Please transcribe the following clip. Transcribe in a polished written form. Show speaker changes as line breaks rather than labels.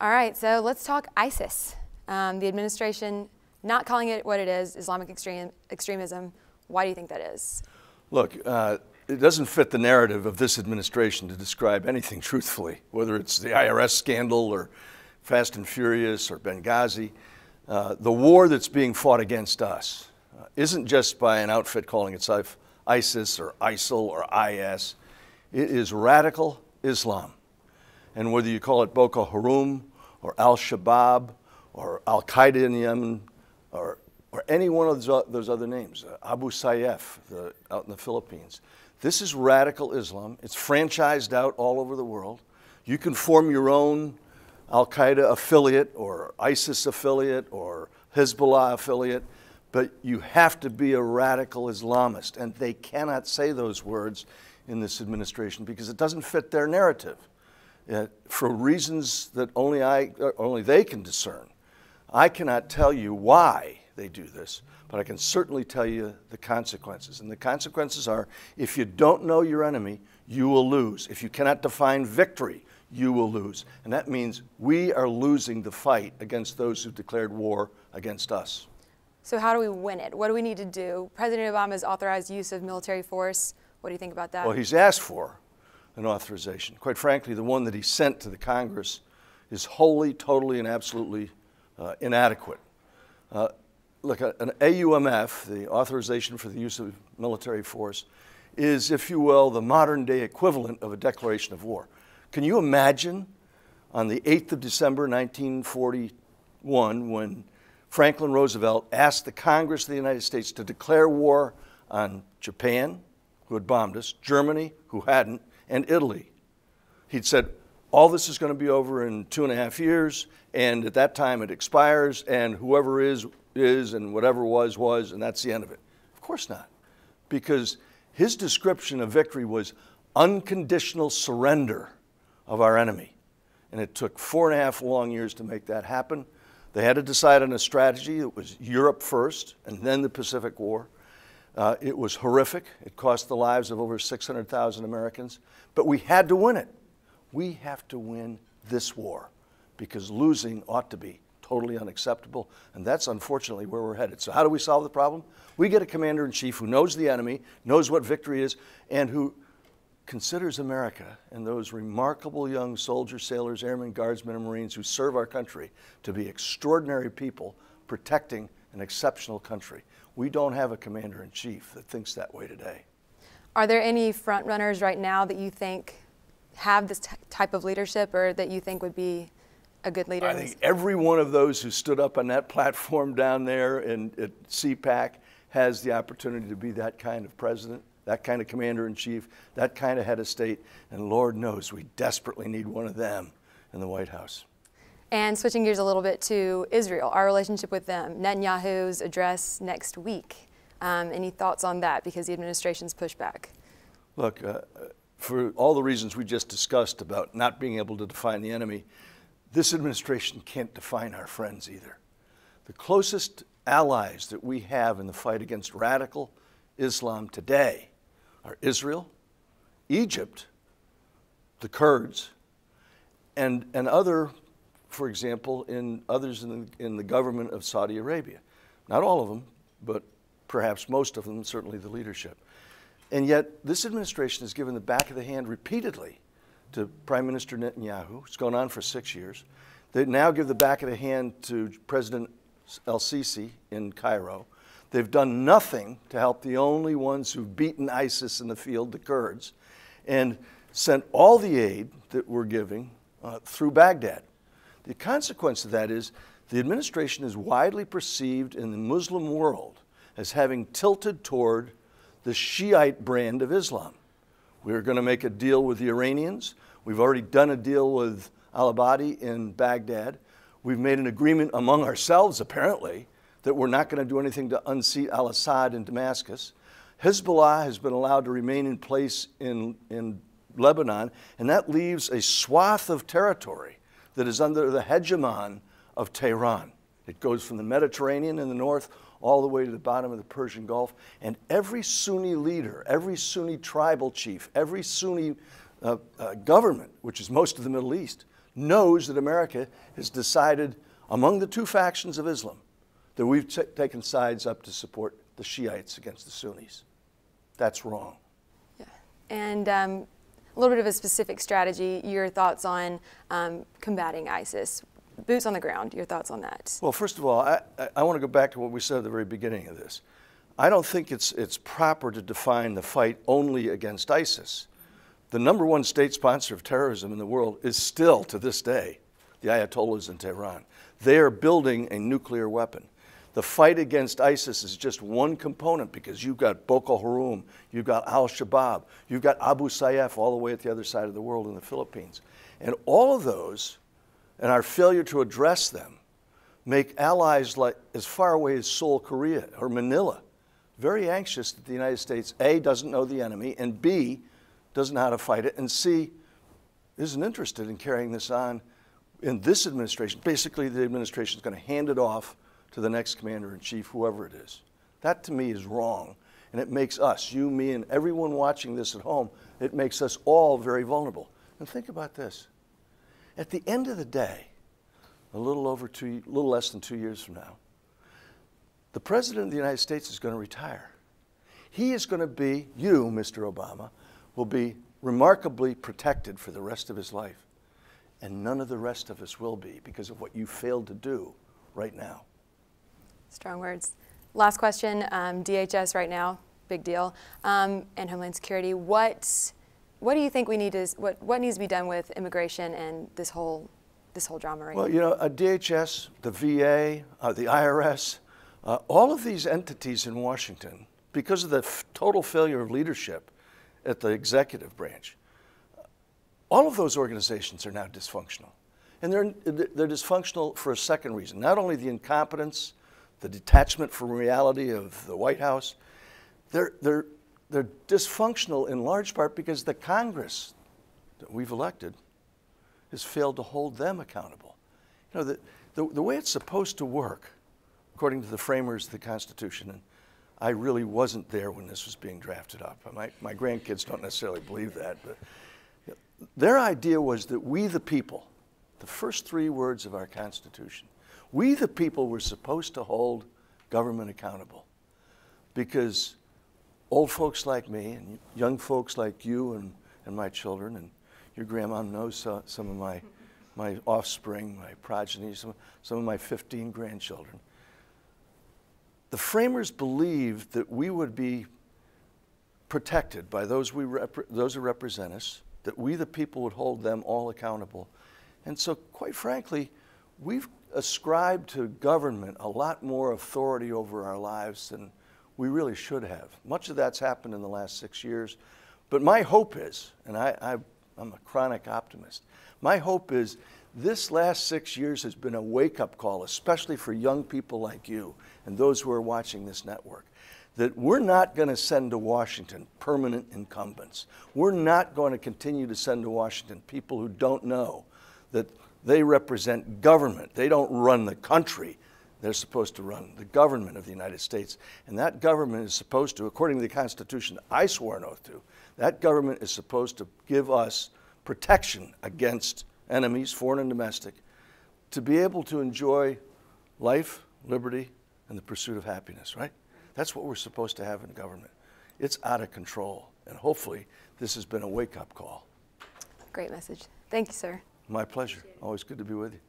All right, so let's talk ISIS. The administration not calling it what it is, Islamic extremism. Why do you think that is?
Look, it doesn't fit the narrative of this administration to describe anything truthfully, whether it's the IRS scandal or Fast and Furious or Benghazi. The war that's being fought against us isn't just by an outfit calling itself ISIS or ISIL or IS. It is radical Islam. And whether you call it Boko Haram or Al-Shabaab or Al-Qaeda in Yemen or any one of those other names, Abu Sayyaf out in the Philippines, this is radical Islam. It's franchised out all over the world. You can form your own Al-Qaeda affiliate or ISIS affiliate or Hezbollah affiliate, but you have to be a radical Islamist, and they cannot say those words in this administration because it doesn't fit their narrative for reasons that only they can discern. I cannot tell you why they do this, but I can certainly tell you the consequences. And the consequences are, if you don't know your enemy, you will lose. If you cannot define victory, you will lose. And that means we are losing the fight against those who declared war against us.
So how do we win it? What do we need to do? President Obama has authorized use of military force. What do you think about that?
Well, he's asked for an authorization. Quite frankly, the one that he sent to the Congress is wholly, totally, and absolutely inadequate. Look, an AUMF, the authorization for the use of military force, is, if you will, the modern-day equivalent of a declaration of war. Can you imagine on the 8th of December, 1941, when Franklin Roosevelt asked the Congress of the United States to declare war on Japan, who had bombed us, Germany, who hadn't, and Italy? He'd said, all this is going to be over in 2.5 years, and at that time it expires, and whoever is, and whatever was, and that's the end of it. Of course not, because his description of victory was unconditional surrender of our enemy. And it took 4.5 long years to make that happen. They had to decide on a strategy. It was Europe first, and then the Pacific War. It was horrific. It cost the lives of over 600,000 Americans. But we had to win it. We have to win this war, because losing ought to be totally unacceptable, and that's unfortunately where we're headed. So how do we solve the problem? We get a commander-in-chief who knows the enemy, knows what victory is, and who considers America and those remarkable young soldiers, sailors, airmen, guardsmen, and Marines who serve our country to be extraordinary people protecting an exceptional country. We don't have a commander-in-chief that thinks that way today.
Are there any front runners right now that you think have this type of leadership, or that you think would be a good leader?
I think every one of those who stood up on that platform down there at CPAC has the opportunity to be that kind of president, that kind of commander-in-chief, that kind of head of state, and Lord knows we desperately need one of them in the White House.
And switching gears a little bit to Israel, our relationship with them, Netanyahu's address next week. Any thoughts on that, because the administration's pushback?
Look, for all the reasons we just discussed about not being able to define the enemy, this administration can't define our friends either. The closest allies that we have in the fight against radical Islam today are Israel, Egypt, the Kurds, and other, for example, others in the government of Saudi Arabia. Not all of them, but perhaps most of them, certainly the leadership. And yet this administration has given the back of the hand repeatedly to Prime Minister Netanyahu. It's gone on for 6 years. They now give the back of the hand to President el-Sisi in Cairo. They've done nothing to help the only ones who've beaten ISIS in the field, the Kurds, and sent all the aid that we're giving through Baghdad. The consequence of that is the administration is widely perceived in the Muslim world as having tilted toward the Shiite brand of Islam. We're going to make a deal with the Iranians. We've already done a deal with al-Abadi in Baghdad. We've made an agreement among ourselves, apparently, that we're not going to do anything to unseat al-Assad in Damascus. Hezbollah has been allowed to remain in place in Lebanon, and that leaves a swath of territory that is under the hegemon of Tehran. It goes from the Mediterranean in the north all the way to the bottom of the Persian Gulf, and every Sunni leader, every Sunni tribal chief, every Sunni government, which is most of the Middle East, knows that America has decided among the two factions of Islam that we've taken sides up to support the Shiites against the Sunnis. That's wrong.
Yeah. And a little bit of a specific strategy, your thoughts on combating ISIS. Boots on the ground, your thoughts on that?
Well, first of all, I want to go back to what we said at the very beginning of this. I don't think it's proper to define the fight only against ISIS. The #1 state sponsor of terrorism in the world is still, to this day, the Ayatollahs in Tehran. They are building a nuclear weapon. The fight against ISIS is just one component because you've got Boko Haram, you've got Al-Shabaab, you've got Abu Sayyaf all the way at the other side of the world in the Philippines. And all of those, and our failure to address them, make allies like as far away as Seoul, Korea, or Manila, very anxious that the United States, A, doesn't know the enemy, and B, doesn't know how to fight it, and C, isn't interested in carrying this on in this administration. Basically, the administration is going to hand it off to the next commander-in-chief, whoever it is. That, to me, is wrong, and it makes us, you, me, and everyone watching this at home, it makes us all very vulnerable. And think about this. At the end of the day, a little less than 2 years from now, the President of the United States is going to retire. He is going to be, you, Mr. Obama, will be remarkably protected for the rest of his life. And none of the rest of us will be because of what you failed to do right now.
Strong words. Last question, DHS right now, big deal, and Homeland Security. What do you think we need to, what needs to be done with immigration and this whole drama right now?
Well, you know, DHS, the VA, the IRS, all of these entities in Washington, because of the total failure of leadership at the executive branch, all of those organizations are now dysfunctional. And they're dysfunctional for a second reason. Not only the incompetence, the detachment from reality of the White House, they're dysfunctional in large part because the Congress that we've elected has failed to hold them accountable. You know, the way it's supposed to work, according to the framers of the Constitution, and I really wasn't there when this was being drafted up. My grandkids don't necessarily believe that, but their idea was that we the people, the first 3 words of our Constitution, we the people were supposed to hold government accountable because old folks like me and young folks like you and my children, and your grandma knows some of my offspring, my progeny, some of my 15 grandchildren. The framers believed that we would be protected by those who represent us, that we the people would hold them all accountable. And so, quite frankly, we've ascribed to government a lot more authority over our lives than we really should have. Much of that's happened in the last 6 years. But my hope is, and I'm a chronic optimist, my hope is this last 6 years has been a wake-up call, especially for young people like you and those who are watching this network, that we're not going to send to Washington permanent incumbents. We're not going to continue to send to Washington people who don't know that they represent government. They don't run the country. They're supposed to run the government of the United States. And that government is supposed to, according to the Constitution I swore an oath to, that government is supposed to give us protection against enemies, foreign and domestic, to be able to enjoy life, liberty, and the pursuit of happiness, right? That's what we're supposed to have in government. It's out of control. And hopefully, this has been a wake-up call.
Great message. Thank you, sir.
My pleasure. Always good to be with you.